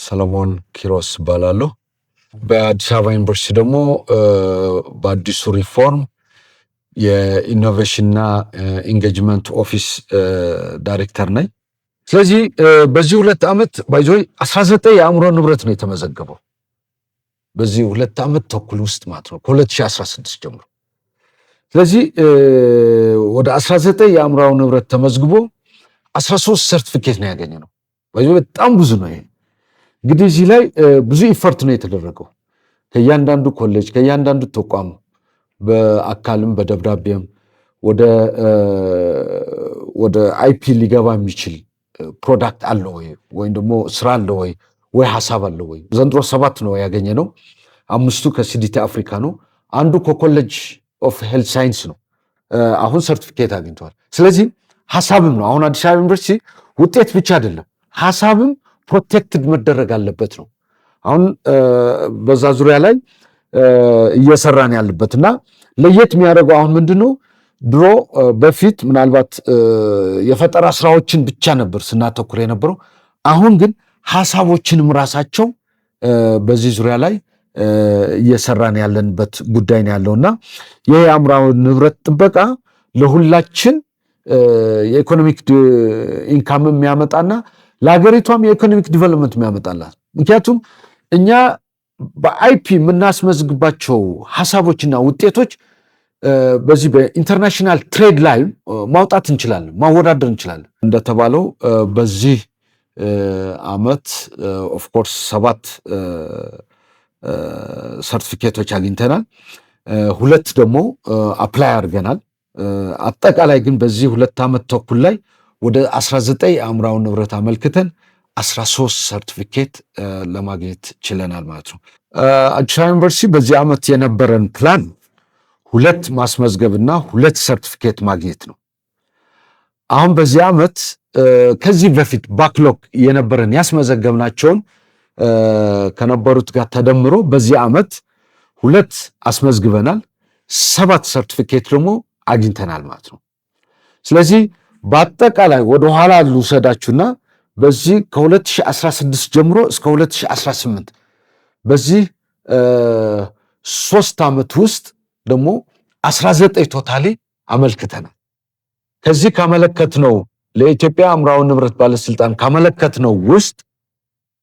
ሰለሞን ኪሮስ ባላለሁ በአዲስ አበባ ዩኒቨርሲቲ ደግሞ በአዲሱ ሪፎርም የኢኖቬሽንና ኢንጌጅመንት ኦፊስ ዳይሬክተር ነኝ። ስለዚህ በዚህ 2 ዓመት ባይዞይ 19 የአእምሮ ንብረት ነው የተመዘገበው በዚህ 2 ዓመት ተኩል ውስጥ ማለት ነው ከ2016 ጀምሮ። ስለዚህ ወደ 19 የአእምሮ ንብረት ተመዝግቦ 13 ሰርቲፊኬት ነው ያገኘነው። ባይዞይ በጣም ብዙ ነው ይሄ። እንግዲህ እዚህ ላይ ብዙ ኢፈርት ነው የተደረገው ከእያንዳንዱ ኮሌጅ ከእያንዳንዱ ተቋም በአካልም በደብዳቤም ወደ አይፒ ሊገባ የሚችል ፕሮዳክት አለ ወይ ደግሞ ስራ አለ ወይ ሐሳብ አለ ወይ። ዘንድሮ 7 ነው ያገኘነው። 5ቱ ከሲዲቲ አፍሪካ ነው፣ አንዱ ከኮሌጅ ኦፍ ሄልት ሳይንስ ነው። አሁን ሰርቲፊኬት አግኝተዋል። ስለዚህ ሐሳብም ነው አሁን አዲስ አበባ ዩኒቨርሲቲ ውጤት ብቻ አይደለም ሐሳብም ፕሮቴክትድ መደረግ አለበት ነው አሁን በዛ ዙሪያ ላይ እየሰራን ያለበትና ለየት የሚያደርገው አሁን ምንድነው ድሮ በፊት ምናልባት የፈጠራ ስራዎችን ብቻ ነበር ስናተኩር የነበረው። አሁን ግን ሐሳቦችንም ራሳቸው በዚህ ዙሪያ ላይ እየሰራን ያለንበት ጉዳይ ነው ያለውና ይሄ የአእምሮ ንብረት ጥበቃ ለሁላችን የኢኮኖሚክ ኢንካም የሚያመጣና ለሀገሪቷም የኢኮኖሚክ ዲቨሎፕመንት የሚያመጣላት። ምክንያቱም እኛ በአይፒ የምናስመዝግባቸው ሐሳቦችና ውጤቶች በዚህ በኢንተርናሽናል ትሬድ ላይ ማውጣት እንችላለን፣ ማወዳደር እንችላለን። እንደተባለው በዚህ ዓመት ኦፍኮርስ 7 ሰርቲፊኬቶች አግኝተናል። 2 ደግሞ አፕላይ አድርገናል። አጠቃላይ ግን በዚህ 2 ዓመት ተኩል ላይ ወደ 19 የአእምሮ ንብረት አመልክተን 13 ሰርቲፊኬት ለማግኘት ችለናል ማለት ነው። አዲስ አበባ ዩኒቨርሲቲ በዚህ ዓመት የነበረን ፕላን 2 ማስመዝገብና 2 ሰርቲፊኬት ማግኘት ነው። አሁን በዚህ ዓመት ከዚህ በፊት ባክሎግ የነበረን ያስመዘገብናቸውን ከነበሩት ጋር ተደምሮ በዚህ ዓመት 2 አስመዝግበናል፣ 7 ሰርቲፊኬት ደግሞ አግኝተናል ማለት ነው። ስለዚህ በአጠቃላይ ወደኋላ ልውሰዳችሁና በዚህ ከ2016 ጀምሮ እስከ 2018 በዚህ 3 ዓመት ውስጥ ደግሞ 19 ቶታሊ አመልክተናል። ከዚህ ካመለከትነው ለኢትዮጵያ አእምሮ ንብረት ባለስልጣን ካመለከትነው ውስጥ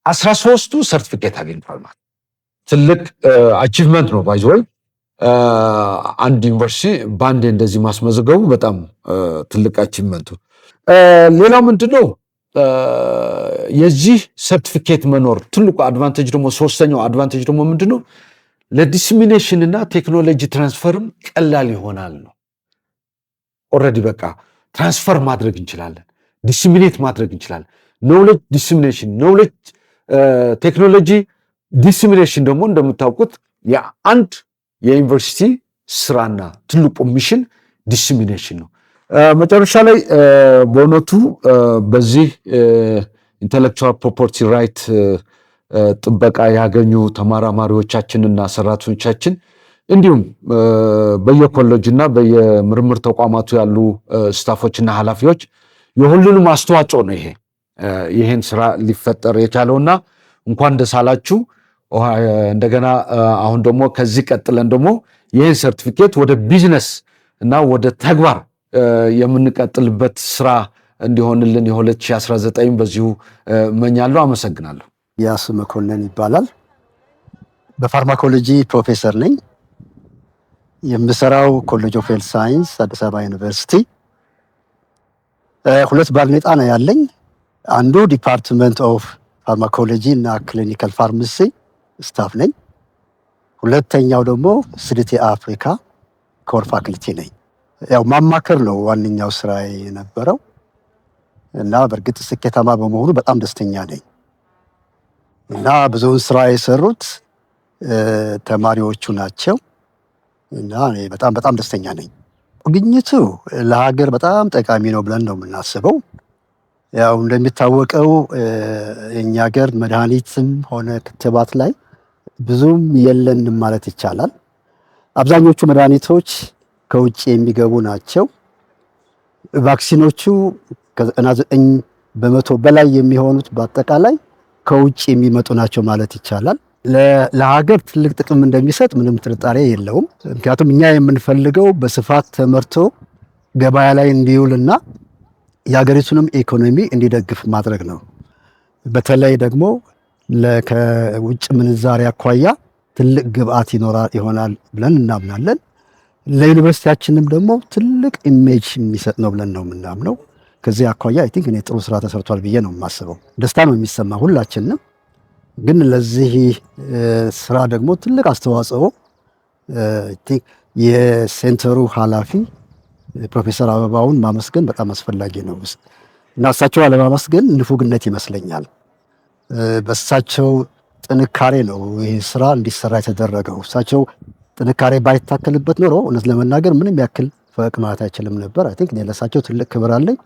13ቱ ሰርቲፊኬት አግኝቷል ማለት ትልቅ አቺቭመንት ነው። ባይዘው አንድ ዩኒቨርሲቲ ባንዴ እንደዚህ ማስመዘገቡ በጣም ትልቅ አቺቭመንት ነው። ሌላው ምንድነው የዚህ ሰርቲፊኬት መኖር ትልቁ አድቫንቴጅ ደግሞ ሶስተኛው አድቫንቴጅ ደግሞ ምንድነው ለዲስሚኔሽን እና ቴክኖሎጂ ትራንስፈርም ቀላል ይሆናል ነው። ኦልሬዲ በቃ ትራንስፈር ማድረግ እንችላለን፣ ዲስሚኔት ማድረግ እንችላለን። ኖሌጅ ዲስሚኔሽን፣ ኖሌጅ ቴክኖሎጂ ዲስሚኔሽን ደግሞ እንደምታውቁት የአንድ የዩኒቨርሲቲ ስራና ትልቁ ሚሽን ዲስሚኔሽን ነው። መጨረሻ ላይ በእውነቱ በዚህ ኢንተሌክቹዋል ፕሮፐርቲ ራይት ጥበቃ ያገኙ ተመራማሪዎቻችንና ሰራተኞቻችን እንዲሁም በየኮሌጅና በየምርምር ተቋማቱ ያሉ ስታፎችና ኃላፊዎች የሁሉንም አስተዋጽኦ ነው ይሄን ስራ ሊፈጠር የቻለውና እንኳን ደስ አላችሁ። እንደገና አሁን ደግሞ ከዚህ ቀጥለን ደግሞ ይህን ሰርቲፊኬት ወደ ቢዝነስ እና ወደ ተግባር የምንቀጥልበት ስራ እንዲሆንልን የ2019 በዚሁ እመኛለሁ። አመሰግናለሁ። ያስ መኮንን ይባላል። በፋርማኮሎጂ ፕሮፌሰር ነኝ። የምሰራው ኮሌጅ ኦፍ ሄልት ሳይንስ አዲስ አበባ ዩኒቨርሲቲ። 2 ባልኔጣ ነው ያለኝ። አንዱ ዲፓርትመንት ኦፍ ፋርማኮሎጂ እና ክሊኒካል ፋርማሲ ስታፍ ነኝ። ሁለተኛው ደግሞ ሲዲቲ አፍሪካ ኮር ፋክልቲ ነኝ። ያው ማማከር ነው ዋነኛው ስራ የነበረው እና በእርግጥ ስኬታማ በመሆኑ በጣም ደስተኛ ነኝ። እና ብዙውን ስራ የሰሩት ተማሪዎቹ ናቸው እና እኔ በጣም ደስተኛ ነኝ። ግኝቱ ለሀገር በጣም ጠቃሚ ነው ብለን ነው የምናስበው። ያው እንደሚታወቀው የኛ ሀገር መድኃኒትም ሆነ ክትባት ላይ ብዙም የለንም ማለት ይቻላል። አብዛኞቹ መድኃኒቶች ከውጭ የሚገቡ ናቸው። ቫክሲኖቹ ከ99% በላይ የሚሆኑት በአጠቃላይ ከውጭ የሚመጡ ናቸው ማለት ይቻላል። ለሀገር ትልቅ ጥቅም እንደሚሰጥ ምንም ጥርጣሬ የለውም። ምክንያቱም እኛ የምንፈልገው በስፋት ተመርቶ ገበያ ላይ እንዲውልና የሀገሪቱንም ኢኮኖሚ እንዲደግፍ ማድረግ ነው። በተለይ ደግሞ ከውጭ ምንዛሪ አኳያ ትልቅ ግብአት ይሆናል ብለን እናምናለን። ለዩኒቨርሲቲያችንም ደግሞ ትልቅ ኢሜጅ የሚሰጥ ነው ብለን ነው የምናምነው። ከዚህ አኳያ አይ ቲንክ እኔ ጥሩ ስራ ተሰርቷል ብዬ ነው የማስበው። ደስታ ነው የሚሰማ ሁላችንም። ግን ለዚህ ስራ ደግሞ ትልቅ አስተዋጽኦ የሴንተሩ ኃላፊ ፕሮፌሰር አበባውን ማመስገን በጣም አስፈላጊ ነው እና እሳቸው አለማመስገን ንፉግነት ይመስለኛል። በእሳቸው ጥንካሬ ነው ይህ ስራ እንዲሰራ የተደረገው። እሳቸው ጥንካሬ ባይታከልበት ኖሮ እውነት ለመናገር ምንም ያክል ፈቅ ማለት አይችልም ነበር። አይ ቲንክ ለእሳቸው ትልቅ ክብር አለኝ፣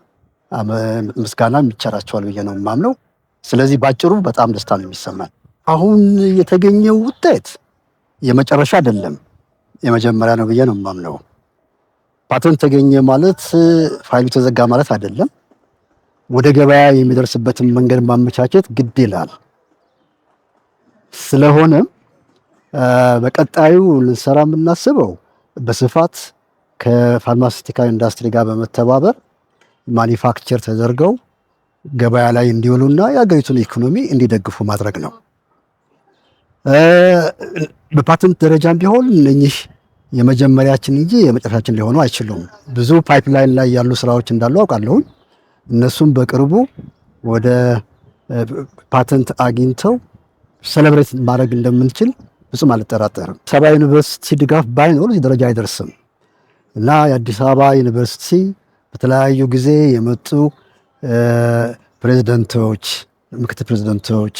ምስጋናም ይቸራቸዋል ብዬ ነው የማምነው። ስለዚህ ባጭሩ በጣም ደስታ ነው የሚሰማል። አሁን የተገኘው ውጤት የመጨረሻ አይደለም፣ የመጀመሪያ ነው ብዬ ነው የማምነው። ፓተንት ተገኘ ማለት ፋይሉ ተዘጋ ማለት አይደለም። ወደ ገበያ የሚደርስበትን መንገድ ማመቻቸት ግድ ይላል። ስለሆነም በቀጣዩ ልንሰራ የምናስበው በስፋት ከፋርማሲውቲካል ኢንዱስትሪ ጋር በመተባበር ማኒፋክቸር ተደርገው ገበያ ላይ እንዲውሉና የሀገሪቱን ኢኮኖሚ እንዲደግፉ ማድረግ ነው። በፓተንት ደረጃም ቢሆን እነኚህ የመጀመሪያችን እንጂ የመጨረሻችን ሊሆኑ አይችሉም። ብዙ ፓይፕላይን ላይ ያሉ ስራዎች እንዳሉ አውቃለሁ። እነሱም በቅርቡ ወደ ፓተንት አግኝተው ሴሌብሬት ማድረግ እንደምንችል ብዙም አልጠራጠርም። ሰባ ዩኒቨርሲቲ ድጋፍ ባይኖር እዚህ ደረጃ አይደርስም እና የአዲስ አበባ ዩኒቨርሲቲ በተለያዩ ጊዜ የመጡ ፕሬዝደንቶች፣ ምክትል ፕሬዝደንቶች፣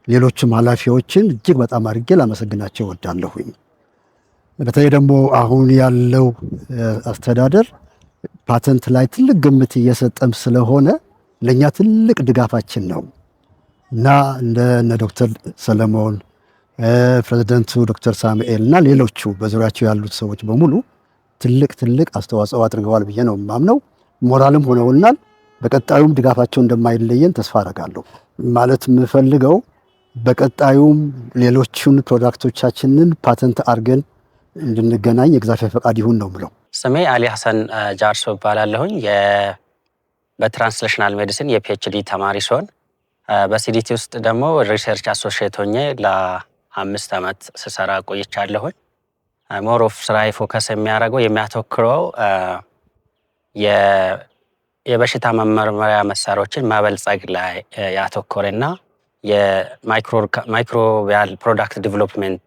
ሌሎችም ኃላፊዎችን እጅግ በጣም አድርጌ ላመሰግናቸው እወዳለሁኝ። በተለይ ደግሞ አሁን ያለው አስተዳደር ፓተንት ላይ ትልቅ ግምት እየሰጠም ስለሆነ ለእኛ ትልቅ ድጋፋችን ነው እና እንደ ዶክተር ሰለሞን ፕሬዝደንቱ ዶክተር ሳሙኤል እና ሌሎቹ በዙሪያቸው ያሉት ሰዎች በሙሉ ትልቅ አስተዋጽኦ አድርገዋል ብዬ ነው የማምነው። ሞራልም ሆነውናል። በቀጣዩም ድጋፋቸው እንደማይለየን ተስፋ አደርጋለሁ። ማለት የምፈልገው በቀጣዩም ሌሎቹን ፕሮዳክቶቻችንን ፓተንት አድርገን እንድንገናኝ የእግዚአብሔር ፈቃድ ይሁን ነው ብለው። ስሜ አሊ ሐሰን ጃርሶ እባላለሁኝ። በትራንስሌሽናል ሜዲሲን የፒኤችዲ ተማሪ ሲሆን በሲዲቲ ውስጥ ደግሞ ሪሰርች አሶሺየት ሆኜ ለ5 ዓመት ስሰራ ቆይቻለሁኝ። ሞር ኦፍ ስራዬ ፎከስ የሚያተኩረው የበሽታ መመርመሪያ መሳሪያዎችን ማበልጸግ ላይ ያተኮረና የማይክሮቢያል ፕሮዳክት ዲቨሎፕመንት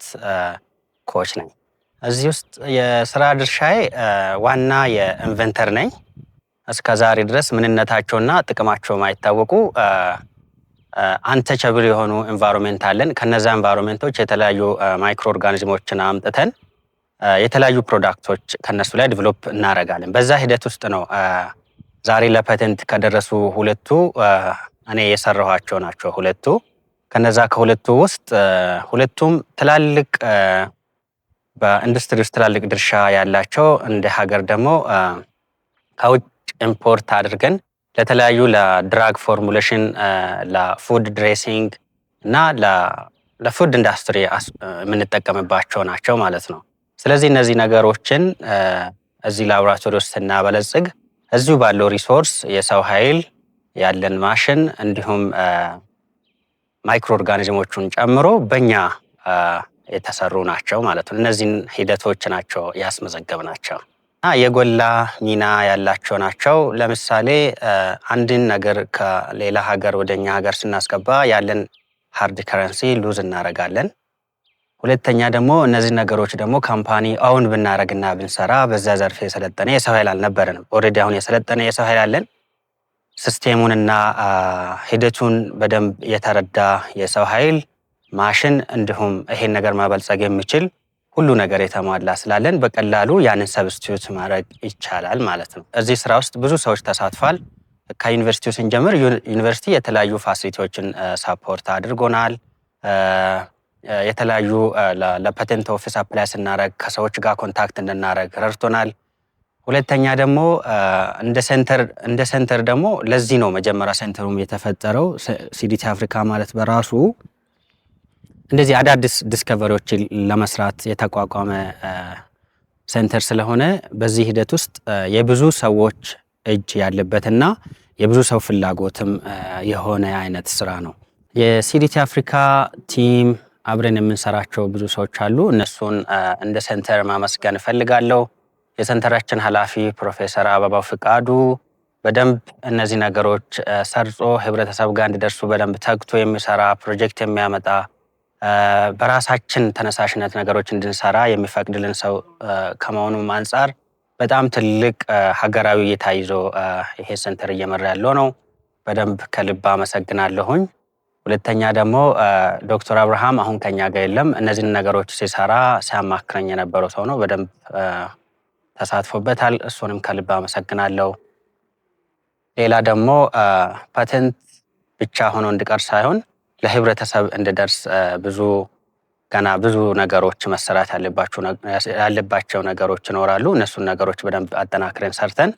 ኮች ነኝ። እዚህ ውስጥ የስራ ድርሻዬ ዋና የኢንቨንተር ነኝ። እስከ ዛሬ ድረስ ምንነታቸውና ጥቅማቸው ማይታወቁ አንተቸብል የሆኑ ኤንቫይሮንመንት አለን። ከነዛ ኤንቫይሮንመንቶች የተለያዩ ማይክሮ ኦርጋኒዝሞችን አምጥተን የተለያዩ ፕሮዳክቶች ከነሱ ላይ ዲቨሎፕ እናደርጋለን። በዛ ሂደት ውስጥ ነው ዛሬ ለፓተንት ከደረሱ ሁለቱ እኔ የሰራኋቸው ናቸው። ሁለቱ ከነዛ ከሁለቱ ውስጥ ሁለቱም ትላልቅ በኢንዱስትሪ ውስጥ ትላልቅ ድርሻ ያላቸው፣ እንደ ሀገር ደግሞ ከውጭ ኢምፖርት አድርገን ለተለያዩ ለድራግ ፎርሙሌሽን፣ ለፉድ ድሬሲንግ እና ለፉድ ኢንዱስትሪ የምንጠቀምባቸው ናቸው ማለት ነው። ስለዚህ እነዚህ ነገሮችን እዚህ ላቦራቶሪ ውስጥ ስናበለጽግ እዚሁ ባለው ሪሶርስ የሰው ኃይል ያለን ማሽን እንዲሁም ማይክሮ ኦርጋኒዝሞቹን ጨምሮ በእኛ የተሰሩ ናቸው ማለት ነው። እነዚህን ሂደቶች ናቸው ያስመዘገብናቸው እና የጎላ ሚና ያላቸው ናቸው። ለምሳሌ አንድን ነገር ከሌላ ሀገር ወደኛ ሀገር ስናስገባ ያለን ሃርድ ከረንሲ ሉዝ እናደርጋለን። ሁለተኛ ደግሞ እነዚህ ነገሮች ደግሞ ካምፓኒ አሁን ብናረግና ብንሰራ በዛ ዘርፍ የሰለጠነ የሰው ኃይል አልነበረንም። ኦልሬዲ አሁን የሰለጠነ የሰው ኃይል አለን። ሲስቴሙንና ሂደቱን በደንብ የተረዳ የሰው ኃይል ማሽን፣ እንዲሁም ይሄን ነገር ማበልጸግ የሚችል ሁሉ ነገር የተሟላ ስላለን በቀላሉ ያንን ሰብስቲዩት ማድረግ ይቻላል ማለት ነው። እዚህ ስራ ውስጥ ብዙ ሰዎች ተሳትፏል። ከዩኒቨርሲቲው ስንጀምር ዩኒቨርሲቲ የተለያዩ ፋሲሊቲዎችን ሳፖርት አድርጎናል። የተለያዩ ለፓተንት ኦፊስ አፕላይ ስናደርግ ከሰዎች ጋር ኮንታክት እንድናደርግ ረድቶናል። ሁለተኛ ደግሞ እንደ ሴንተር ደግሞ ለዚህ ነው መጀመሪያ ሴንተሩም የተፈጠረው። ሲዲቲ አፍሪካ ማለት በራሱ እንደዚህ አዳዲስ ዲስከቨሪዎችን ለመስራት የተቋቋመ ሴንተር ስለሆነ በዚህ ሂደት ውስጥ የብዙ ሰዎች እጅ ያለበትና የብዙ ሰው ፍላጎትም የሆነ አይነት ስራ ነው። የሲዲቲ አፍሪካ ቲም አብረን የምንሰራቸው ብዙ ሰዎች አሉ። እነሱን እንደ ሴንተር ማመስገን እፈልጋለሁ። የሴንተራችን ኃላፊ ፕሮፌሰር አበባው ፍቃዱ በደንብ እነዚህ ነገሮች ሰርጾ ህብረተሰብ ጋር እንዲደርሱ በደንብ ተግቶ የሚሰራ ፕሮጀክት የሚያመጣ በራሳችን ተነሳሽነት ነገሮች እንድንሰራ የሚፈቅድልን ሰው ከመሆኑም አንጻር በጣም ትልቅ ሀገራዊ እይታ ይዞ ይሄ ሴንተር እየመራ ያለው ነው። በደንብ ከልብ አመሰግናለሁኝ። ሁለተኛ ደግሞ ዶክተር አብርሃም አሁን ከኛ ጋር የለም። እነዚህን ነገሮች ሲሰራ ሲያማክረኝ የነበረው ሰው ነው። በደንብ ተሳትፎበታል። እሱንም ከልብ አመሰግናለሁ። ሌላ ደግሞ ፓተንት ብቻ ሆኖ እንዲቀር ሳይሆን ለህብረተሰብ እንዲደርስ ገና ብዙ ነገሮች መሰራት ያለባቸው ነገሮች ይኖራሉ። እነሱን ነገሮች በደንብ አጠናክረን ሰርተን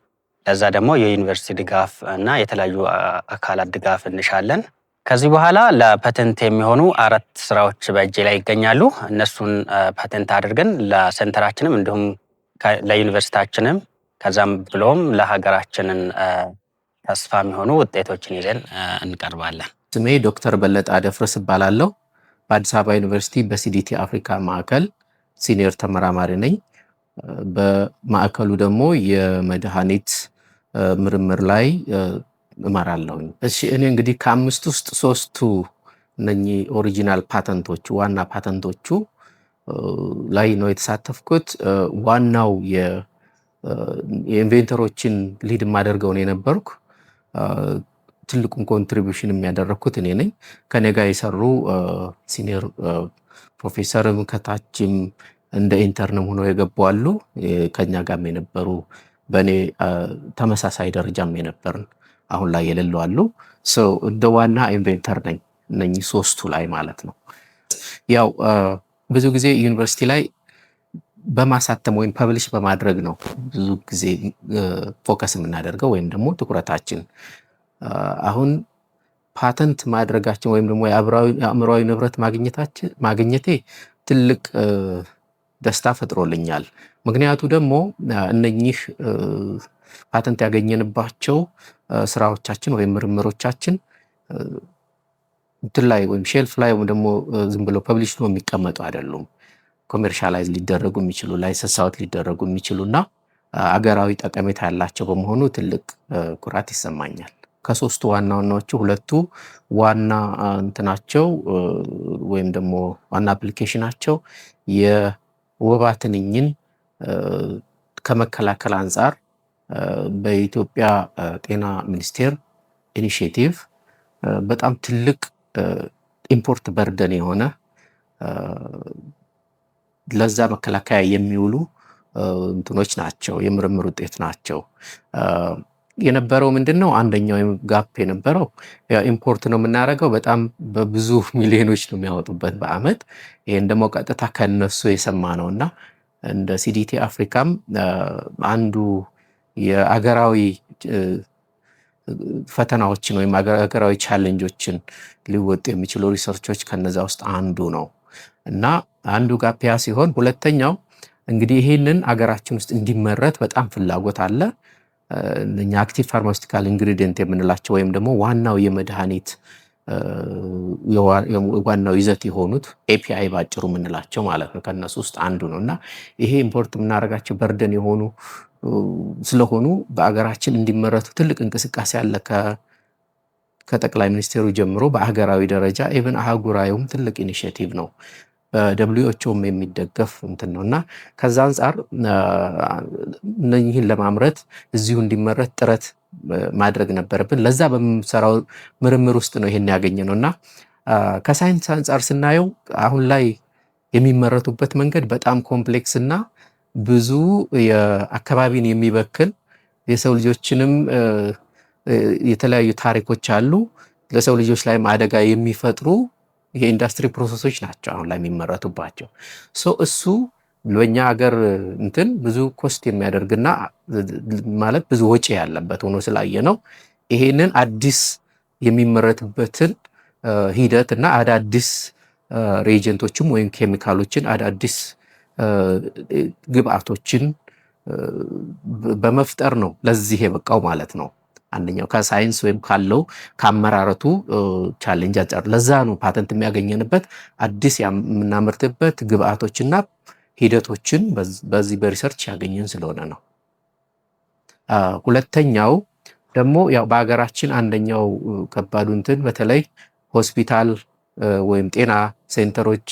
ለዛ ደግሞ የዩኒቨርሲቲ ድጋፍ እና የተለያዩ አካላት ድጋፍ እንሻለን። ከዚህ በኋላ ለፓተንት የሚሆኑ 4 ስራዎች በእጄ ላይ ይገኛሉ። እነሱን ፓተንት አድርገን ለሴንተራችንም እንዲሁም ለዩኒቨርሲቲያችንም ከዛም ብሎም ለሀገራችንን ተስፋ የሚሆኑ ውጤቶችን ይዘን እንቀርባለን። ስሜ ዶክተር በለጠ አደፍርስ እባላለሁ። በአዲስ አበባ ዩኒቨርሲቲ በሲዲቲ አፍሪካ ማዕከል ሲኒየር ተመራማሪ ነኝ። በማዕከሉ ደግሞ የመድኃኒት ምርምር ላይ እመራለሁኝ። እሺ፣ እኔ እንግዲህ ከ5 ውስጥ 3ቱ እነኚህ ኦሪጂናል ፓተንቶቹ ዋና ፓተንቶቹ ላይ ነው የተሳተፍኩት። ዋናው የኢንቬንተሮችን ሊድ የማደርገው ነው የነበርኩ። ትልቁን ኮንትሪቢዩሽን የሚያደረግኩት እኔ ነኝ። ከኔ ጋር የሰሩ ሲኒየር ፕሮፌሰርም ከታችም እንደ ኢንተርንም ሆነው የገቡ አሉ። ከኛ ጋርም የነበሩ በእኔ ተመሳሳይ ደረጃም የነበርን አሁን ላይ የሌሉ አሉ። እንደ ዋና ኢንቬንተር ነኝ እነኚህ 3ቱ ላይ ማለት ነው። ያው ብዙ ጊዜ ዩኒቨርሲቲ ላይ በማሳተም ወይም ፐብሊሽ በማድረግ ነው ብዙ ጊዜ ፎከስ የምናደርገው ወይም ደግሞ ትኩረታችን። አሁን ፓተንት ማድረጋችን ወይም ደግሞ የአእምሯዊ ንብረት ማግኘቴ ትልቅ ደስታ ፈጥሮልኛል። ምክንያቱ ደግሞ እነኚህ ፓተንት ያገኘንባቸው ስራዎቻችን ወይም ምርምሮቻችን እንትን ላይ ወይም ሼልፍ ላይ ወይም ደግሞ ዝም ብሎ ፐብሊሽ ነው የሚቀመጡ አይደሉም። ኮሜርሻላይዝ ሊደረጉ የሚችሉ ላይሰንስ አውት ሊደረጉ የሚችሉና አገራዊ ጠቀሜታ ያላቸው በመሆኑ ትልቅ ኩራት ይሰማኛል። ከ3ቱ ዋናዎቹ 2ቱ ዋና እንትናቸው ወይም ደግሞ ዋና አፕሊኬሽናቸው የወባ ትንኝን ከመከላከል አንጻር በኢትዮጵያ ጤና ሚኒስቴር ኢኒሺዬቲቭ በጣም ትልቅ ኢምፖርት በርደን የሆነ ለዛ መከላከያ የሚውሉ እንትኖች ናቸው፣ የምርምር ውጤት ናቸው። የነበረው ምንድነው? አንደኛው ጋፕ የነበረው ኢምፖርት ነው የምናደርገው። በጣም በብዙ ሚሊዮኖች ነው የሚያወጡበት በአመት። ይሄን ደግሞ ቀጥታ ከነሱ የሰማ ነውና እንደ ሲዲቲ አፍሪካም አንዱ የአገራዊ ፈተናዎችን ወይም አገራዊ ቻሌንጆችን ሊወጡ የሚችሉ ሪሰርቾች ከነዛ ውስጥ አንዱ ነው እና አንዱ ጋፕ ያ ሲሆን፣ ሁለተኛው እንግዲህ ይሄንን አገራችን ውስጥ እንዲመረት በጣም ፍላጎት አለ። እኛ አክቲቭ ፋርማሲውቲካል ኢንግሪዲየንት የምንላቸው ወይም ደግሞ ዋናው የመድኃኒት ዋናው ይዘት የሆኑት ኤፒአይ ባጭሩ የምንላቸው ማለት ነው ከነሱ ውስጥ አንዱ ነው እና ይሄ ኢምፖርት የምናደርጋቸው በርደን የሆኑ ስለሆኑ በአገራችን እንዲመረቱ ትልቅ እንቅስቃሴ አለ። ከጠቅላይ ሚኒስቴሩ ጀምሮ በአገራዊ ደረጃ ኢቭን አህጉራዊም ትልቅ ኢኒሺዬቲቭ ነው። በደብሊውኤችኦም የሚደገፍ እንትን ነው እና ከዛ አንጻር እነኚህን ለማምረት እዚሁ እንዲመረት ጥረት ማድረግ ነበረብን። ለዛ በምንሰራው ምርምር ውስጥ ነው ይሄን ያገኘ ነው እና ከሳይንስ አንጻር ስናየው አሁን ላይ የሚመረቱበት መንገድ በጣም ኮምፕሌክስ እና ብዙ የአካባቢን የሚበክል የሰው ልጆችንም የተለያዩ ታሪኮች አሉ። ለሰው ልጆች ላይም አደጋ የሚፈጥሩ የኢንዱስትሪ ፕሮሰሶች ናቸው አሁን ላይ የሚመረቱባቸው። እሱ በእኛ ሀገር እንትን ብዙ ኮስት የሚያደርግና ማለት ብዙ ወጪ ያለበት ሆኖ ስላየ ነው ይሄንን አዲስ የሚመረትበትን ሂደት እና አዳዲስ ሬጀንቶችም ወይም ኬሚካሎችን አዳዲስ ግብአቶችን በመፍጠር ነው ለዚህ የበቃው ማለት ነው። አንደኛው ከሳይንስ ወይም ካለው ከአመራረቱ ቻሌንጅ አንጻር ለዛ ነው ፓተንት የሚያገኘንበት አዲስ የምናመርትበት ግብአቶችና ሂደቶችን በዚህ በሪሰርች ያገኘን ስለሆነ ነው። ሁለተኛው ደግሞ ያው በሀገራችን አንደኛው ከባዱ እንትን በተለይ ሆስፒታል ወይም ጤና ሴንተሮች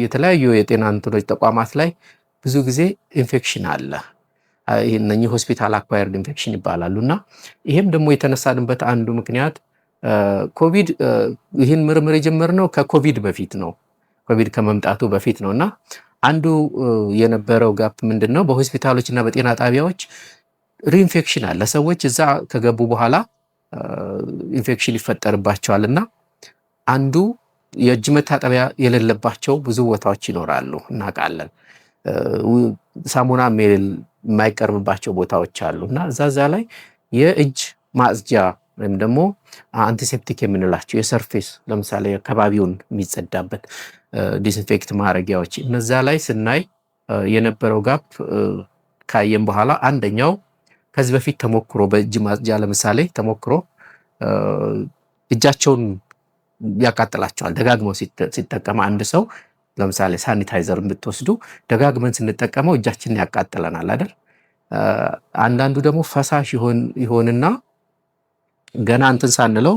የተለያዩ የጤና እንትኖች ተቋማት ላይ ብዙ ጊዜ ኢንፌክሽን አለ። እነኚህ ሆስፒታል አኳየርድ ኢንፌክሽን ይባላሉና ይሄም ደግሞ የተነሳንበት አንዱ ምክንያት ኮቪድ ይህን ምርምር የጀመርነው ከኮቪድ በፊት ነው። ኮቪድ ከመምጣቱ በፊት ነውና አንዱ የነበረው ጋፕ ምንድነው? በሆስፒታሎችና በጤና ጣቢያዎች ሪኢንፌክሽን አለ። ሰዎች እዛ ከገቡ በኋላ ኢንፌክሽን ይፈጠርባቸዋልና አንዱ የእጅ መታጠቢያ የሌለባቸው ብዙ ቦታዎች ይኖራሉ እናውቃለን። ሳሙና የማይቀርብባቸው ቦታዎች አሉና እዛ ላይ የእጅ ማጽጃ ወይም ደግሞ አንቲሴፕቲክ የምንላቸው የሰርፌስ ለምሳሌ አካባቢውን የሚጸዳበት ዲስኢንፌክት ማድረጊያዎች እነዛ ላይ ስናይ የነበረው ጋፕ ካየን በኋላ አንደኛው ከዚህ በፊት ተሞክሮ በእጅ ማጽጃ ለምሳሌ ተሞክሮ እጃቸውን ያቃጥላቸዋል ደጋግመው ሲጠቀም አንድ ሰው ለምሳሌ ሳኒታይዘር ብትወስዱ ደጋግመን ስንጠቀመው እጃችንን ያቃጥለናል አይደል? አንዳንዱ ደግሞ ፈሳሽ ይሆንና ገና እንትን ሳንለው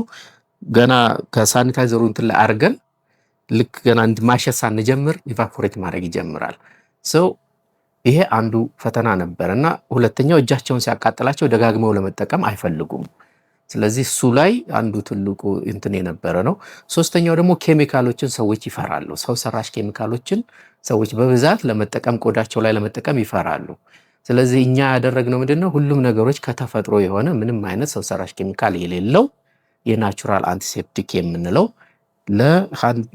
ገና ከሳኒታይዘሩ እንትን ላይ አድርገን ልክ ገና ማሸት ሳንጀምር ኢቫፖሬት ማድረግ ይጀምራል። ይሄ አንዱ ፈተና ነበርና ሁለተኛው እጃቸውን ሲያቃጥላቸው ደጋግመው ለመጠቀም አይፈልጉም። ስለዚህ እሱ ላይ አንዱ ትልቁ እንትን የነበረ ነው። ሶስተኛው ደግሞ ኬሚካሎችን ሰዎች ይፈራሉ። ሰው ሰራሽ ኬሚካሎችን ሰዎች በብዛት ለመጠቀም ቆዳቸው ላይ ለመጠቀም ይፈራሉ። ስለዚህ እኛ ያደረግነው ምንድነው? ሁሉም ነገሮች ከተፈጥሮ የሆነ ምንም አይነት ሰው ሰራሽ ኬሚካል የሌለው የናቹራል አንቲሴፕቲክ የምንለው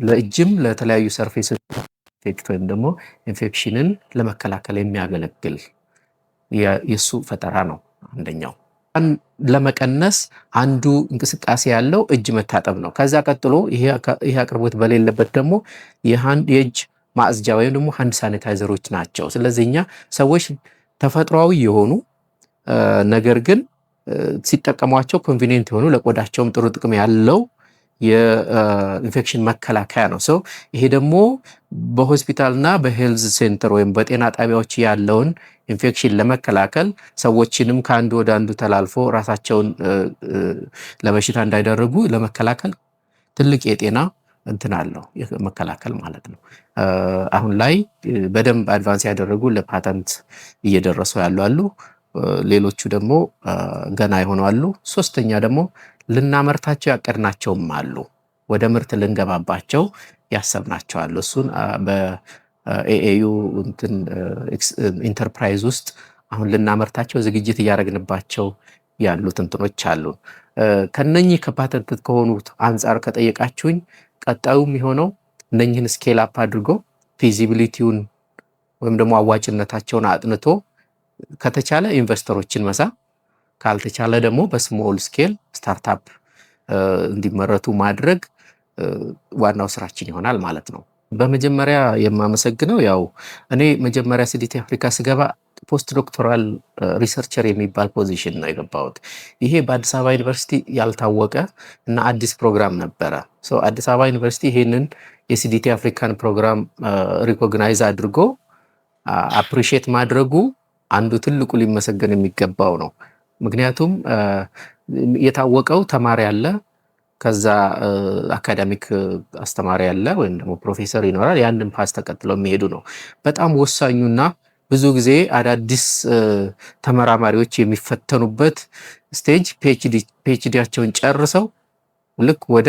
ለእጅም ለተለያዩ ሰርፌስ ኢንፌክት ወይም ደግሞ ኢንፌክሽንን ለመከላከል የሚያገለግል የሱ ፈጠራ ነው አንደኛው። ለመቀነስ አንዱ እንቅስቃሴ ያለው እጅ መታጠብ ነው። ከዛ ቀጥሎ ይሄ አቅርቦት በሌለበት ደግሞ የእጅ ማጽጃ ወይም ደግሞ ሃንድ ሳኒታይዘሮች ናቸው። ስለዚህ እኛ ሰዎች ተፈጥሯዊ የሆኑ ነገር ግን ሲጠቀሟቸው ኮንቪኒየንት የሆኑ ለቆዳቸውም ጥሩ ጥቅም ያለው የኢንፌክሽን መከላከያ ነው። ይሄ ደግሞ በሆስፒታልና በሄልዝ ሴንተር ወይም በጤና ጣቢያዎች ያለውን ኢንፌክሽን ለመከላከል ሰዎችንም ከአንዱ ወደ አንዱ ተላልፎ ራሳቸውን ለበሽታ እንዳይዳረጉ ለመከላከል ትልቅ የጤና እንትን አለው መከላከል ማለት ነው። አሁን ላይ በደንብ አድቫንስ ያደረጉ ለፓተንት እየደረሱ ያሉ ሌሎቹ ደግሞ ገና የሆኑ አሉ። ሶስተኛ ደግሞ ልናመርታቸው ያቀድናቸውም አሉ። ወደ ምርት ልንገባባቸው ያሰብናቸው አሉ። እሱን በኤኤዩ ኢንተርፕራይዝ ውስጥ አሁን ልናመርታቸው ዝግጅት እያደረግንባቸው ያሉት እንትኖች አሉ። ከነኚህ ከፓተንት ከሆኑት አንጻር ከጠየቃችሁኝ ቀጣዩ የሚሆነው እነኚህን ስኬል አፕ አድርጎ ፊዚቢሊቲውን ወይም ደግሞ አዋጭነታቸውን አጥንቶ ከተቻለ ኢንቨስተሮችን መሳብ ካልተቻለ ደግሞ በስሞል ስኬል ስታርታፕ እንዲመረቱ ማድረግ ዋናው ስራችን ይሆናል ማለት ነው። በመጀመሪያ የማመሰግነው ያው እኔ መጀመሪያ ሲዲቲ አፍሪካ ስገባ ፖስት ዶክተራል ሪሰርቸር የሚባል ፖዚሽን ነው የገባሁት። ይሄ በአዲስ አበባ ዩኒቨርሲቲ ያልታወቀ እና አዲስ ፕሮግራም ነበረ። አዲስ አበባ ዩኒቨርሲቲ ይሄንን የሲዲቲ አፍሪካን ፕሮግራም ሪኮግናይዝ አድርጎ አፕሪሺየት ማድረጉ አንዱ ትልቁ ሊመሰገን የሚገባው ነው። ምክንያቱም የታወቀው ተማሪ አለ፣ ከዛ አካዳሚክ አስተማሪ አለ ወይም ደግሞ ፕሮፌሰር ይኖራል። ያንን ፓስ ተቀጥለው የሚሄዱ ነው። በጣም ወሳኙና ብዙ ጊዜ አዳዲስ ተመራማሪዎች የሚፈተኑበት ስቴጅ ፒኤችዲያቸውን ጨርሰው ልክ ወደ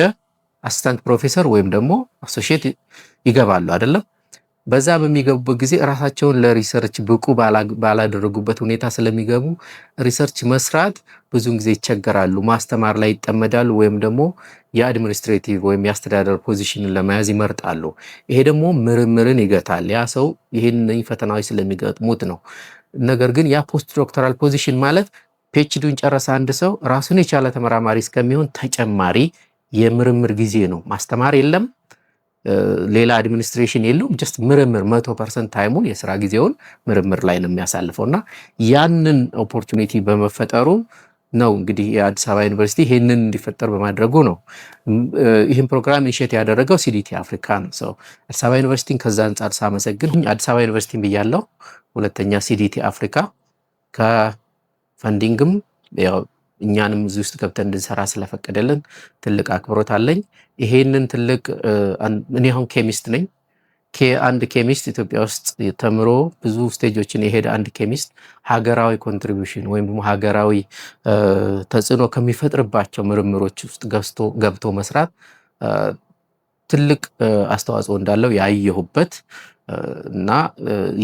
አሲስታንት ፕሮፌሰር ወይም ደግሞ አሶሺየት ይገባሉ አይደለም። በዛ በሚገቡበት ጊዜ ራሳቸውን ለሪሰርች ብቁ ባላደረጉበት ሁኔታ ስለሚገቡ ሪሰርች መስራት ብዙውን ጊዜ ይቸገራሉ። ማስተማር ላይ ይጠመዳሉ ወይም ደግሞ የአድሚኒስትሬቲቭ ወይም የአስተዳደር ፖዚሽንን ለመያዝ ይመርጣሉ። ይሄ ደግሞ ምርምርን ይገታል። ያ ሰው ይህን ፈተናዎች ስለሚገጥሙት ነው። ነገር ግን ያ ፖስት ዶክተራል ፖዚሽን ማለት ፒኤችዲውን ጨረሰ አንድ ሰው ራሱን የቻለ ተመራማሪ እስከሚሆን ተጨማሪ የምርምር ጊዜ ነው። ማስተማር የለም፣ ሌላ አድሚኒስትሬሽን የለውም። ጀስት ምርምር 100% ታይሙን የስራ ጊዜውን ምርምር ላይ ነው የሚያሳልፈው እና ያንን ኦፖርቹኒቲ በመፈጠሩ ነው እንግዲህ የአዲስ አበባ ዩኒቨርሲቲ ይህንን እንዲፈጠር በማድረጉ ነው። ይህን ፕሮግራም ኢኒሼት ያደረገው ሲዲቲ አፍሪካ ነው። ሰው አዲስ አበባ ዩኒቨርሲቲን ከዛ አንጻር ሳመሰግን አዲስ አበባ ዩኒቨርሲቲን ብያለሁ። ሁለተኛ ሲዲቲ አፍሪካ ከፈንዲንግም ያው እኛንም እዚህ ውስጥ ገብተን እንድንሰራ ስለፈቀደልን ትልቅ አክብሮት አለኝ። ይሄንን ትልቅ እኔ አሁን ኬሚስት ነኝ። አንድ ኬሚስት ኢትዮጵያ ውስጥ ተምሮ ብዙ ስቴጆችን የሄደ አንድ ኬሚስት ሀገራዊ ኮንትሪቢዩሽን ወይም ደግሞ ሀገራዊ ተጽዕኖ ከሚፈጥርባቸው ምርምሮች ውስጥ ገብቶ መስራት ትልቅ አስተዋጽኦ እንዳለው ያየሁበት እና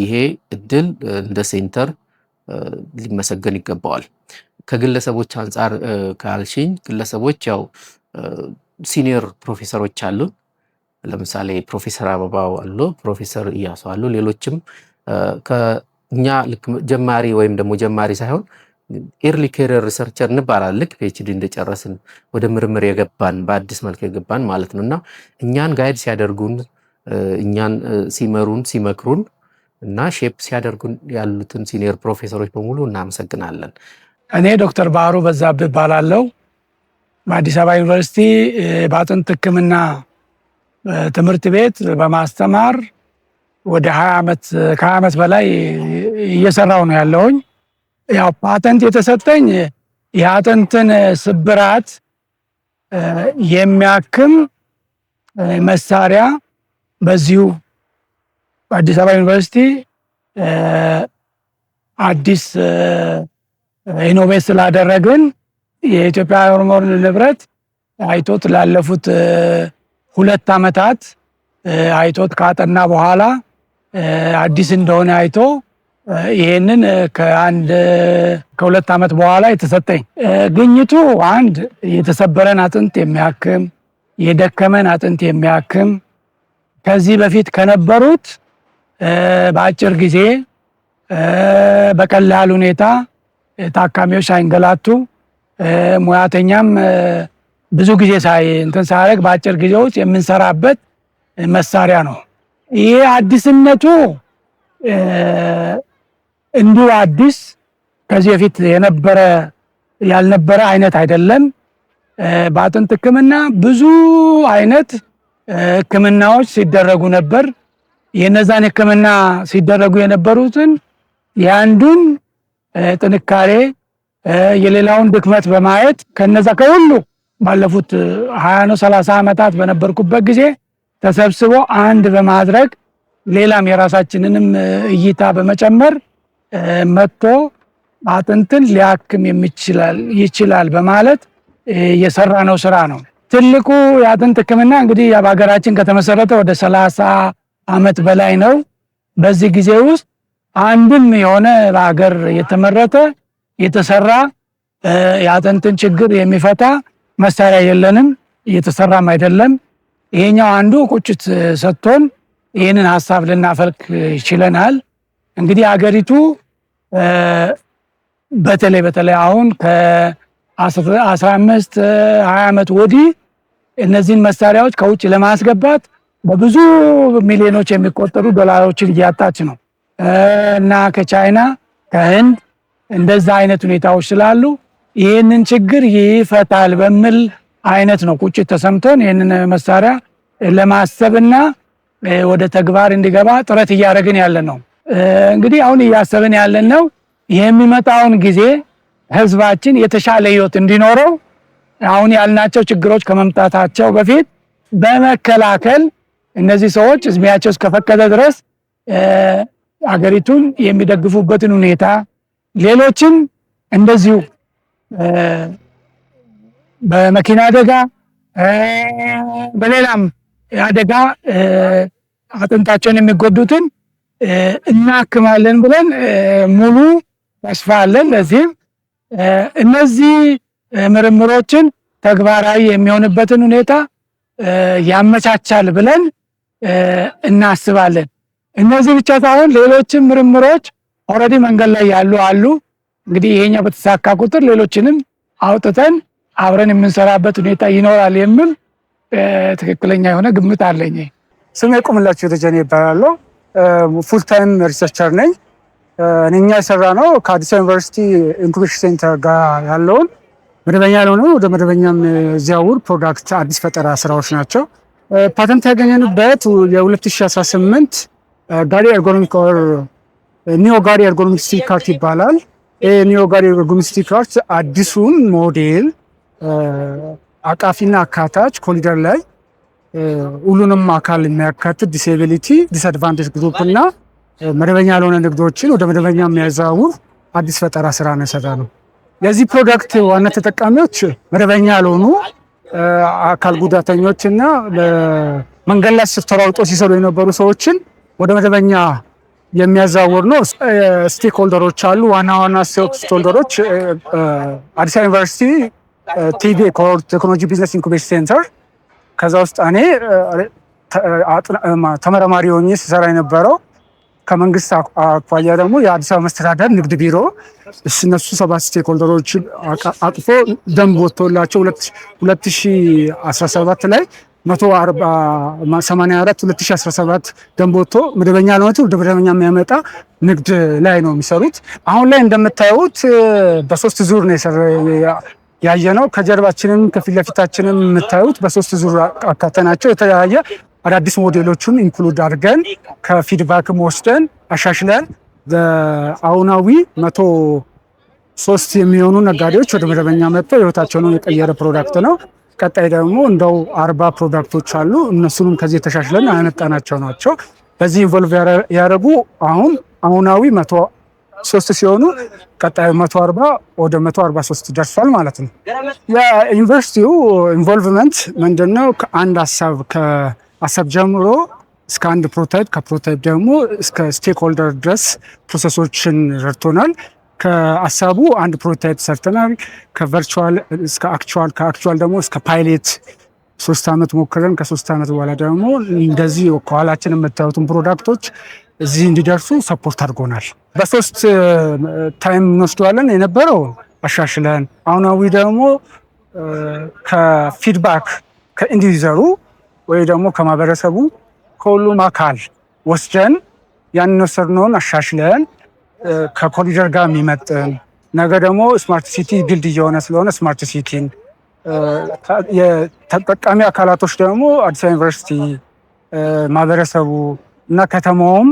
ይሄ እድል እንደ ሴንተር ሊመሰገን ይገባዋል። ከግለሰቦች አንጻር ካልሽኝ ግለሰቦች ያው ሲኒየር ፕሮፌሰሮች አሉ። ለምሳሌ ፕሮፌሰር አበባው አሉ፣ ፕሮፌሰር እያሱ አሉ። ሌሎችም ከኛ ልክ ጀማሪ ወይም ደግሞ ጀማሪ ሳይሆን ኤርሊ ኬሪየር ሪሰርቸር እንባላለን። ልክ ፒኤችዲ እንደጨረስን ወደ ምርምር የገባን በአዲስ መልክ የገባን ማለት ነው እና እኛን ጋይድ ሲያደርጉን እኛን ሲመሩን ሲመክሩን እና ሼፕ ሲያደርጉን ያሉትን ሲኒየር ፕሮፌሰሮች በሙሉ እናመሰግናለን። እኔ ዶክተር ባህሩ በዛብህ እባላለሁ። በአዲስ አበባ ዩኒቨርሲቲ በአጥንት ሕክምና ትምህርት ቤት በማስተማር ወደ 20 ዓመት በላይ እየሰራው ነው ያለሁኝ። ያው ፓተንት የተሰጠኝ የአጥንትን ስብራት የሚያክም መሳሪያ በዚሁ በአዲስ አበባ ዩኒቨርሲቲ አዲስ ኢኖቬት ስላደረግን የኢትዮጵያ ሆርሞን ንብረት አይቶት ላለፉት 2 ዓመታት አይቶት ካጠና በኋላ አዲስ እንደሆነ አይቶ ይሄንን ከ2 ዓመት በኋላ የተሰጠኝ ግኝቱ አንድ የተሰበረን አጥንት የሚያክም የደከመን አጥንት የሚያክም ከዚህ በፊት ከነበሩት በአጭር ጊዜ በቀላል ሁኔታ ታካሚዎች ሳይንገላቱ ሙያተኛም ብዙ ጊዜ ሳያደርግ በአጭር ጊዜ ውስጥ የምንሰራበት መሳሪያ ነው። ይሄ አዲስነቱ እንዲሁ አዲስ ከዚህ በፊት ያልነበረ አይነት አይደለም። በአጥንት ሕክምና ብዙ አይነት ሕክምናዎች ሲደረጉ ነበር። የነዛን ሕክምና ሲደረጉ የነበሩትን የአንዱን ጥንካሬ የሌላውን ድክመት በማየት ከነዛ ከሁሉ ባለፉት 20 ነው 30 ዓመታት በነበርኩበት ጊዜ ተሰብስቦ አንድ በማድረግ ሌላም የራሳችንንም እይታ በመጨመር መጥቶ አጥንትን ሊያክም ይችላል በማለት የሰራነው ስራ ነው። ትልቁ የአጥንት ሕክምና እንግዲህ በሀገራችን ከተመሰረተ ወደ 30 ዓመት በላይ ነው። በዚህ ጊዜ ውስጥ አንድም የሆነ በሀገር የተመረተ የተሰራ የአጥንትን ችግር የሚፈታ መሳሪያ የለንም፣ እየተሰራም አይደለም። ይሄኛው አንዱ ቁጭት ሰጥቶን ይህንን ሀሳብ ልናፈልቅ ይችለናል። እንግዲህ ሀገሪቱ በተለይ አሁን ከ15-20 ዓመት ወዲህ እነዚህን መሳሪያዎች ከውጭ ለማስገባት በብዙ ሚሊዮኖች የሚቆጠሩ ዶላሮችን እያጣች ነው እና ከቻይና ከህንድ እንደዛ አይነት ሁኔታዎች ስላሉ ይህንን ችግር ይፈታል በሚል አይነት ነው ቁጭት ተሰምቶን ይህንን መሳሪያ ለማሰብና ወደ ተግባር እንዲገባ ጥረት እያደረግን ያለን ነው። እንግዲህ አሁን እያሰብን ያለን ነው የሚመጣውን ጊዜ ህዝባችን የተሻለ ህይወት እንዲኖረው አሁን ያልናቸው ችግሮች ከመምጣታቸው በፊት በመከላከል እነዚህ ሰዎች እድሜያቸው እስከፈቀደ ድረስ አገሪቱን የሚደግፉበትን ሁኔታ ሌሎችም እንደዚሁ በመኪና አደጋ በሌላም አደጋ አጥንታቸውን የሚጎዱትን እናክማለን ብለን ሙሉ ተስፋ አለን። ለዚህም እነዚህ ምርምሮችን ተግባራዊ የሚሆንበትን ሁኔታ ያመቻቻል ብለን እናስባለን። እነዚህ ብቻ ሳይሆን ሌሎችም ምርምሮች ኦልሬዲ መንገድ ላይ ያሉ አሉ። እንግዲህ ይሄኛው በተሳካ ቁጥር ሌሎችንም አውጥተን አብረን የምንሰራበት ሁኔታ ይኖራል የሚል ትክክለኛ የሆነ ግምት አለኝ። ስሜ ቁምላቸው ደጀኔ ይባላል። ፉል ታይም ሪሰርቸር ነኝ። እኛ የሰራ ነው ከአዲስ ዩኒቨርሲቲ ኢንኩቤሽን ሴንተር ጋር ያለውን መደበኛ ያልሆነ ወደ መደበኛም ዚያውር ፕሮዳክት አዲስ ፈጠራ ስራዎች ናቸው። ፓተንት ያገኘንበት የ2018 ጋሪ ኤርጎኖሚክ ኦር ኒዮ ጋሪ ኤርጎኖሚክ ስቲክ ካርት ይባላል። ኒዮ ጋሪ ኤርጎኖሚክ ስቲክ ካርት አዲሱን ሞዴል አቃፊና አካታች ኮሊደር ላይ ሁሉንም አካል የሚያካትት ዲስኤቢሊቲ ዲስአድቫንቴጅ ግሩፕ እና መደበኛ ያልሆነ ንግዶችን ወደ መደበኛ የሚያዛውር አዲስ ፈጠራ ስራ ነው የሰራነው። የዚህ ፕሮዳክት ዋና ተጠቃሚዎች መደበኛ ያልሆኑ አካል ጉዳተኞች እና መንገድ ላይ ተሯሩጦ ሲሰሩ የነበሩ ሰዎችን ወደ መደበኛ የሚያዛውር ነው። ስቴክ ሆልደሮች አሉ። ዋና ዋና ስቴክ ሆልደሮች አዲስ አበባ ዩኒቨርሲቲ ቲቪ ቴክኖሎጂ ቢዝነስ ኢንኩቤሽን ሴንተር፣ ከዛ ውስጥ እኔ ተመራማሪ ሆኜ ስሰራ የነበረው ከመንግስት አኳያ ደግሞ የአዲስ አበባ መስተዳደር ንግድ ቢሮ እነሱ 7 ስቴክ ሆልደሮችን አቅፎ ደንብ ወጥቶላቸው 2017 ላይ 184 2017 ደንብ ወጥቶ መደበኛ ያልሆነ ወደ መደበኛ የሚያመጣ ንግድ ላይ ነው የሚሰሩት። አሁን ላይ እንደምታዩት በ3 ዙር ነው ያየነው። ከጀርባችንም ከፊት ለፊታችንም የምታዩት በ3 ዙር አካተናቸው የተለያየ አዳዲስ ሞዴሎችን ኢንክሉድ አድርገን ከፊድባክም ወስደን አሻሽለን አሁናዊ 103 የሚሆኑ ነጋዴዎች ወደ መደበኛ መጥተው ህይወታቸውን የቀየረ ፕሮዳክት ነው። ቀጣይ ደግሞ እንደው 40 ፕሮዳክቶች አሉ። እነሱንም ከዚህ ተሻሽለን ያመጣናቸው ናቸው። በዚህ ኢንቮልቭ ያደረጉ አሁናዊ 103 ሲሆኑ ቀጣዩ 140 ወደ 143 ደርሷል ማለት ነው። የዩኒቨርሲቲው ኢንቮልቭመንት ምንድነው? ከአንድ ሀሳብ ጀምሮ እስከ አንድ ፕሮቶታይፕ፣ ከፕሮቶታይፕ ደግሞ እስከ ስቴክ ሆልደር ድረስ ፕሮሰሶችን ረድቶናል። ከሀሳቡ አንድ ፕሮቶታይፕ ሰርተናል። ከቨርቹዋል እስከ አክቹዋል፣ ከአክቹዋል ደግሞ እስከ ፓይሌት 3 ዓመት ሞክረን ከ3 ዓመት በኋላ ደግሞ እንደዚህ ከኋላችን የምታዩትን ፕሮዳክቶች እዚህ እንዲደርሱ ሰፖርት አድርጎናል። በ3 ታይም እንወስደዋለን የነበረው አሻሽለን፣ አሁናዊ ደግሞ ከፊድባክ ከኢንዲዩዘሩ ወይ ደግሞ ከማህበረሰቡ ከሁሉም አካል ወስደን ያንን ወሰድነውን አሻሽለን ከኮሪደር ጋር የሚመጥን ነገ ደግሞ ስማርት ሲቲ ቢልድ እየሆነ ስለሆነ ስማርት ሲቲን የተጠቃሚ አካላቶች ደግሞ አዲስ አበባ ዩኒቨርሲቲ ማህበረሰቡ እና ከተማውም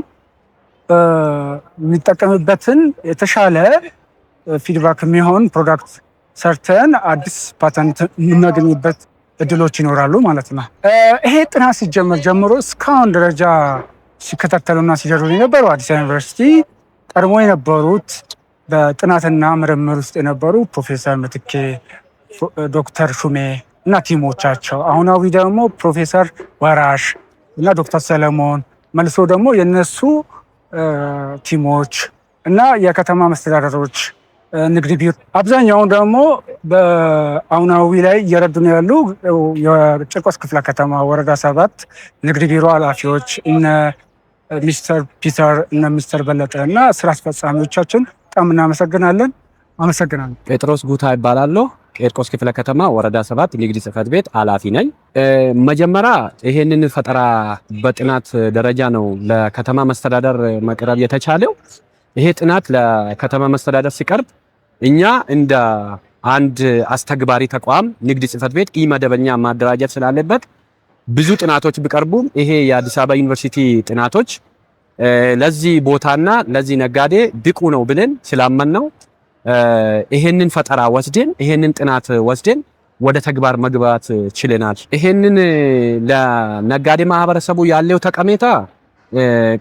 የሚጠቀምበትን የተሻለ ፊድባክ የሚሆን ፕሮዳክት ሰርተን አዲስ ፓተንት የምናገኝበት እድሎች ይኖራሉ ማለት ነው። ይሄ ጥናት ሲጀመር ጀምሮ እስካሁን ደረጃ ሲከታተሉና ሲሰሩ የነበሩ አዲስ አበባ ዩኒቨርሲቲ ቀድሞ የነበሩት በጥናትና ምርምር ውስጥ የነበሩ ፕሮፌሰር ምትኬ፣ ዶክተር ሹሜ እና ቲሞቻቸው፣ አሁናዊ ደግሞ ፕሮፌሰር ወራሽ እና ዶክተር ሰለሞን መልሶ ደግሞ የነሱ ቲሞች እና የከተማ መስተዳደሮች ንግድ ቢሮ አብዛኛውን ደግሞ በአሁናዊ ላይ እየረዱ ነው ያሉ የጨርቆስ ክፍለ ከተማ ወረዳ 7 ንግድ ቢሮ ኃላፊዎች እነ ሚስተር ፒተር እነ ሚስተር በለጠ እና ስራ አስፈጻሚዎቻችን በጣም እናመሰግናለን። አመሰግናለሁ። ጴጥሮስ ጉታ ይባላለሁ። ቄርቆስ ክፍለ ከተማ ወረዳ 7 ንግድ ጽሕፈት ቤት ኃላፊ ነኝ። መጀመሪያ ይሄንን ፈጠራ በጥናት ደረጃ ነው ለከተማ መስተዳደር መቅረብ የተቻለው። ይሄ ጥናት ለከተማ መስተዳደር ሲቀርብ እኛ እንደ አንድ አስተግባሪ ተቋም ንግድ ጽሕፈት ቤት ኢመደበኛ ማደራጀት ስላለበት ብዙ ጥናቶች ቢቀርቡም ይሄ የአዲስ አበባ ዩኒቨርሲቲ ጥናቶች ለዚህ ቦታና ለዚህ ነጋዴ ብቁ ነው ብለን ስላመን ነው ይሄንን ፈጠራ ወስደን ይሄንን ጥናት ወስደን ወደ ተግባር መግባት ችለናል። ይሄንን ለነጋዴ ማህበረሰቡ ያለው ጠቀሜታ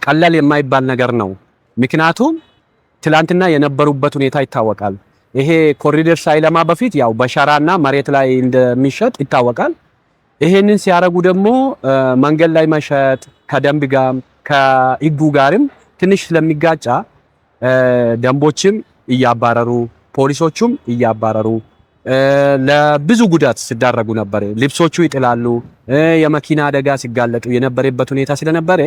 ቀላል የማይባል ነገር ነው። ምክንያቱም ትላንትና የነበሩበት ሁኔታ ይታወቃል። ይሄ ኮሪደር ሳይለማ በፊት ያው በሸራና መሬት ላይ እንደሚሸጥ ይታወቃል። ይሄንን ሲያረጉ ደግሞ መንገድ ላይ መሸጥ ከደንብ ጋር ከህጉ ጋርም ትንሽ ስለሚጋጫ ደንቦችም እያባረሩ ፖሊሶቹም እያባረሩ ለብዙ ጉዳት ሲዳረጉ ነበር። ልብሶቹ ይጥላሉ፣ የመኪና አደጋ ሲጋለጡ የነበረበት ሁኔታ ስለነበረ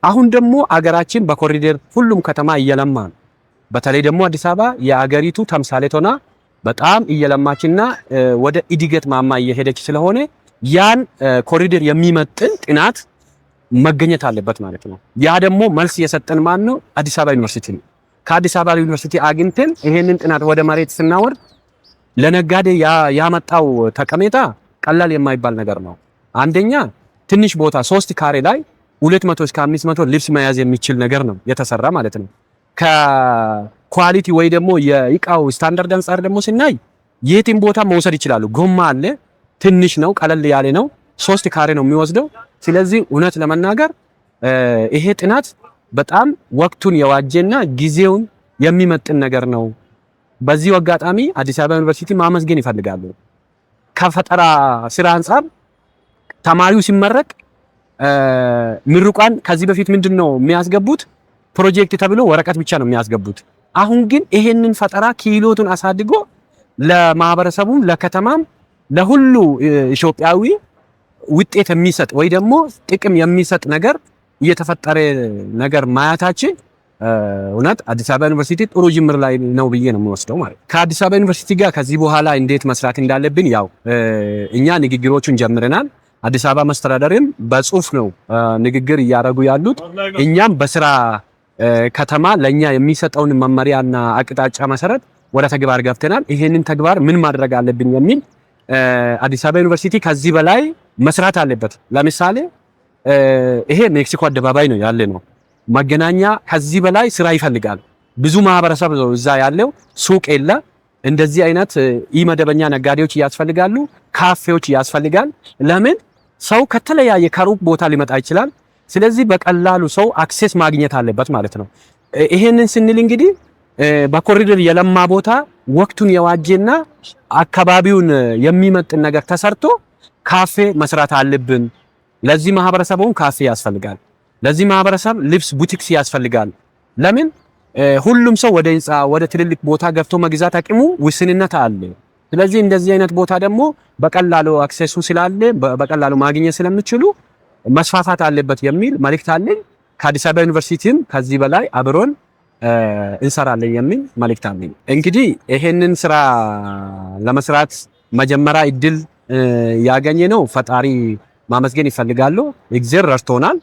አሁን ደግሞ አገራችን በኮሪደር ሁሉም ከተማ እየለማ ነው። በተለይ ደግሞ አዲስ አበባ የአገሪቱ ተምሳሌት ሆና በጣም እየለማችና ወደ እድገት ማማ እየሄደች ስለሆነ ያን ኮሪደር የሚመጥን ጥናት መገኘት አለበት ማለት ነው። ያ ደግሞ መልስ የሰጠን ማን ነው? አዲስ አበባ ዩኒቨርሲቲ ነው። ከአዲስ አበባ ዩኒቨርሲቲ አግኝተን ይሄንን ጥናት ወደ መሬት ስናወርድ ለነጋዴ ያመጣው ጠቀሜታ ቀላል የማይባል ነገር ነው። አንደኛ ትንሽ ቦታ 3 ካሬ ላይ 200 እስከ 500 ልብስ መያዝ የሚችል ነገር ነው የተሰራ ማለት ነው። ከኳሊቲ ወይ ደግሞ የእቃው ስታንዳርድ አንፃር ደግሞ ስናይ የትም ቦታ መውሰድ ይችላሉ። ጎማ አለ፣ ትንሽ ነው፣ ቀለል ያለ ነው፣ 3 ካሬ ነው የሚወስደው። ስለዚህ እውነት ለመናገር ይሄ ጥናት በጣም ወቅቱን የዋጀና ጊዜውን የሚመጥን ነገር ነው። በዚህ አጋጣሚ አዲስ አበባ ዩኒቨርሲቲ ማመስገን ይፈልጋሉ። ከፈጠራ ስራ አንፃር ተማሪው ሲመረቅ ምሩቃን ከዚህ በፊት ምንድነው የሚያስገቡት? ፕሮጀክት ተብሎ ወረቀት ብቻ ነው የሚያስገቡት። አሁን ግን ይሄንን ፈጠራ ክህሎቱን አሳድጎ ለማህበረሰቡ፣ ለከተማም፣ ለሁሉ ኢትዮጵያዊ ውጤት የሚሰጥ ወይ ደግሞ ጥቅም የሚሰጥ ነገር እየተፈጠረ ነገር ማያታችን እውነት አዲስ አበባ ዩኒቨርሲቲ ጥሩ ጅምር ላይ ነው ብዬ ነው የምወስደው ማለት። ከአዲስ አበባ ዩኒቨርሲቲ ጋር ከዚህ በኋላ እንዴት መስራት እንዳለብን ያው እኛ ንግግሮቹን ጀምረናል። አዲስ አበባ መስተዳደርም በጽሁፍ ነው ንግግር እያደረጉ ያሉት። እኛም በስራ ከተማ ለኛ የሚሰጠውን መመሪያና አቅጣጫ መሰረት ወደ ተግባር ገብተናል። ይሄንን ተግባር ምን ማድረግ አለብን የሚል አዲስ አበባ ዩኒቨርሲቲ ከዚህ በላይ መስራት አለበት። ለምሳሌ ይሄ ሜክሲኮ አደባባይ ነው ያለ ነው። መገናኛ ከዚህ በላይ ስራ ይፈልጋል። ብዙ ማህበረሰብ ነው እዛ ያለው። ሱቅ የለ፣ እንደዚህ አይነት ኢመደበኛ ነጋዴዎች ያስፈልጋሉ፣ ካፌዎች ያስፈልጋል። ለምን ሰው ከተለያየ ከሩቅ ቦታ ሊመጣ ይችላል። ስለዚህ በቀላሉ ሰው አክሴስ ማግኘት አለበት ማለት ነው። ይሄንን ስንል እንግዲህ በኮሪደር የለማ ቦታ ወቅቱን የዋጀና አካባቢውን የሚመጥን ነገር ተሰርቶ ካፌ መስራት አለብን። ለዚህ ማህበረሰቡን ካፌ ያስፈልጋል። ለዚህ ማህበረሰብ ልብስ ቡቲክስ ያስፈልጋል። ለምን ሁሉም ሰው ወደ ህንጻ ወደ ትልልቅ ቦታ ገብቶ መግዛት አቅሙ ውስንነት አለ። ስለዚህ እንደዚህ አይነት ቦታ ደግሞ በቀላሉ አክሰሱ ስላለ በቀላሉ ማግኘት ስለምችሉ መስፋፋት አለበት የሚል መልእክት አለኝ። ከአዲስ አበባ ዩኒቨርሲቲም ከዚህ በላይ አብሮን እንሰራለን የሚል መልእክት አለኝ። እንግዲህ ይሄንን ስራ ለመስራት መጀመሪያ እድል ያገኘ ነው ፈጣሪ ማመስገን ይፈልጋሉ። እግዚአብሔር ረድቶናል።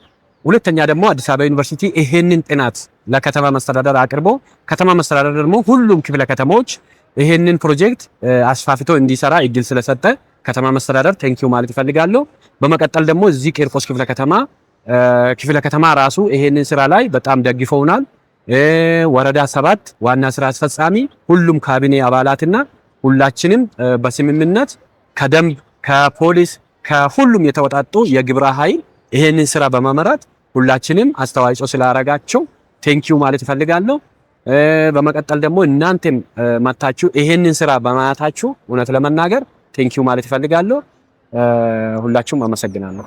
ሁለተኛ ደግሞ አዲስ አበባ ዩኒቨርሲቲ ይሄንን ጥናት ለከተማ መስተዳደር አቅርቦ ከተማ መስተዳደር ደግሞ ሁሉም ክፍለ ከተማዎች ይሄንን ፕሮጀክት አስፋፍቶ እንዲሰራ እድል ስለሰጠ ከተማ መስተዳደር ቴንኪው ማለት ይፈልጋሉ። በመቀጠል ደግሞ እዚህ ቂርቆስ ክፍለ ከተማ ራሱ ይሄንን ስራ ላይ በጣም ደግፈውናል። ወረዳ 7 ዋና ስራ አስፈጻሚ፣ ሁሉም ካቢኔ አባላትና ሁላችንም በስምምነት ከደንብ ከፖሊስ ከሁሉም የተወጣጡ የግብረ ኃይል ይሄንን ስራ በመመራት ሁላችንም አስተዋጽኦ ስላደረጋቸው ቴንኪው ማለት ይፈልጋለሁ። በመቀጠል ደግሞ እናንተም መታችሁ ይሄንን ስራ በማያታችሁ እውነት ለመናገር ቴንኪው ማለት ይፈልጋለሁ። ሁላችሁም አመሰግናለሁ።